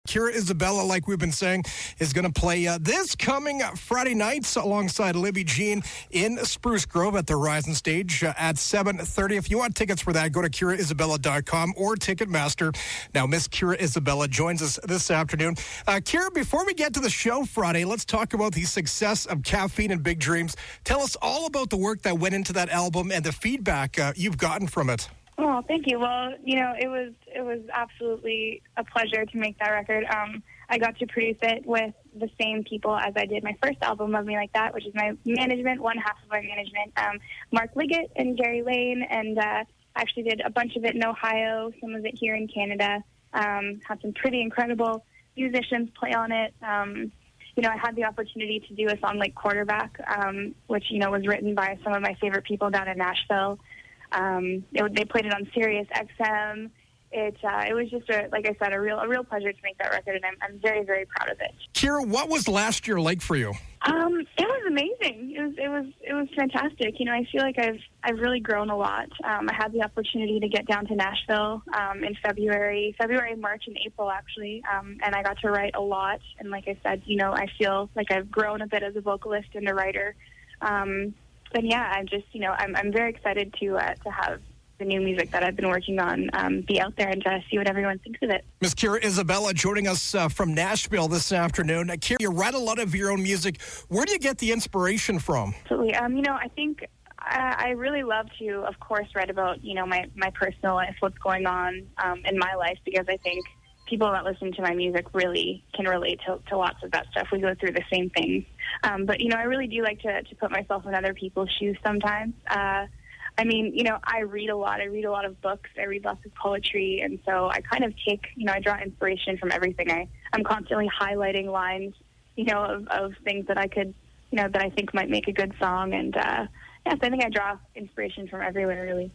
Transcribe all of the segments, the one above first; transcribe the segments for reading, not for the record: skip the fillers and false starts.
Isabella, like we've been saying, is going to play this coming Friday nights alongside Libby Jean in Spruce Grove at the Horizon Stage at 7:30. If you want tickets for that, go to KiraIsabella.com or Ticketmaster. Now, Miss Kira Isabella joins us this afternoon. Kira, before we get to the show Friday, let's talk about the success of Caffeine and Big Dreams. Tell us all about the work that went into that album and the feedback you've gotten from it. Oh, thank you. Well, it was absolutely a pleasure to make that record. I got to produce it with the same people as I did my first album, Love Me Like That, which is my management, one half of my management, Mark Liggett and Gary Lane, and actually did a bunch of it in Ohio, some of it here in Canada. Had some pretty incredible musicians play on it. I had the opportunity to do a song like Quarterback, which, was written by some of my favorite people down in Nashville. They played it on Sirius XM. It was just like I said, a real pleasure to make that record, and I'm very, very proud of it. Kira, what was last year like for you? It was amazing. It was fantastic. I feel like I've really grown a lot. I had the opportunity to get down to Nashville in February, March, and April actually, and I got to write a lot. And like I said, I feel like I've grown a bit as a vocalist and a writer. And yeah, I'm just, I'm very excited to have the new music that I've been working on be out there and to see what everyone thinks of it. Miss Kira Isabella joining us from Nashville this afternoon. Kira, you write a lot of your own music. Where do you get the inspiration from? Absolutely. I think I really love to, of course, write about, my personal life, what's going on in my life, because I think people that listen to my music really can relate to lots of that stuff. We go through the same things. But, I really do like to put myself in other people's shoes sometimes. I read a lot. I read a lot of books. I read lots of poetry. And so I kind of take, I draw inspiration from everything. I'm constantly highlighting lines, of things that I could, that I think might make a good song. And, so I think I draw inspiration from everywhere, really.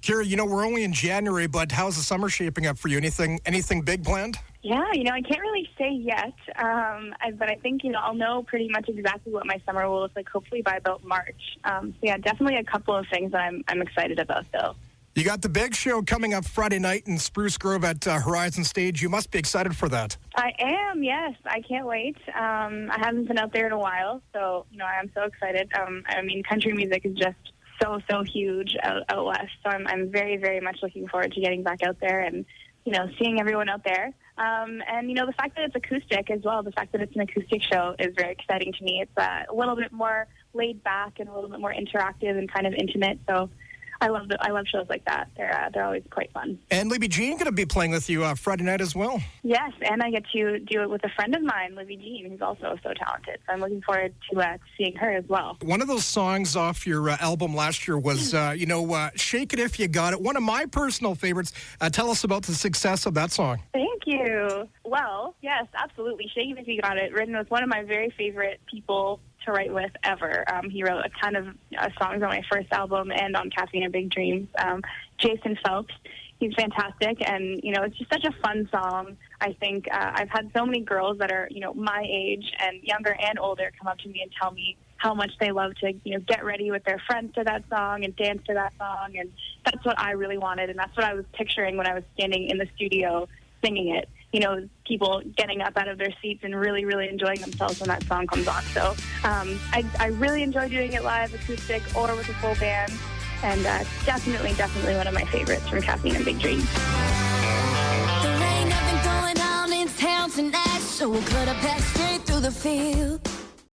Kira, we're only in January, but how's the summer shaping up for you? Anything big planned? Yeah, I can't really say yet, but I think, I'll know pretty much exactly what my summer will look like, hopefully by about March. So yeah, definitely a couple of things that I'm excited about, though. You got the big show coming up Friday night in Spruce Grove at Horizon Stage. You must be excited for that. I am, yes. I can't wait. I haven't been out there in a while, so, I am so excited. Country music is just so huge out west. So I'm very, very much looking forward to getting back out there and, seeing everyone out there. And, the fact that it's acoustic as well, the fact that it's an acoustic show is very exciting to me. It's a little bit more laid back and a little bit more interactive and kind of intimate. So I love shows like that. They're always quite fun. And Libby Jean going to be playing with you Friday night as well. Yes, and I get to do it with a friend of mine, Libby Jean, who's also so talented. So I'm looking forward to seeing her as well. One of those songs off your album last year was, Shake It If You Got It. One of my personal favorites. Tell us about the success of that song. Thank you. Well, yes, absolutely. Shake It If You Got It, written with one of my very favorite people to write with ever. He wrote a ton of songs on my first album and on Caffeine and Big Dreams. Jason Phelps, he's fantastic, and it's just such a fun song. I think I've had so many girls that are my age and younger and older come up to me and tell me how much they love to get ready with their friends to that song and dance to that song, and that's what I really wanted, and that's what I was picturing when I was standing in the studio singing it. People getting up out of their seats and really, really enjoying themselves when that song comes on. So I really enjoy doing it live, acoustic, or with a full band. And definitely one of my favorites from Caffeine and Big Dreams. There ain't nothing going on in town tonight, so we'll cut a path straight through the field.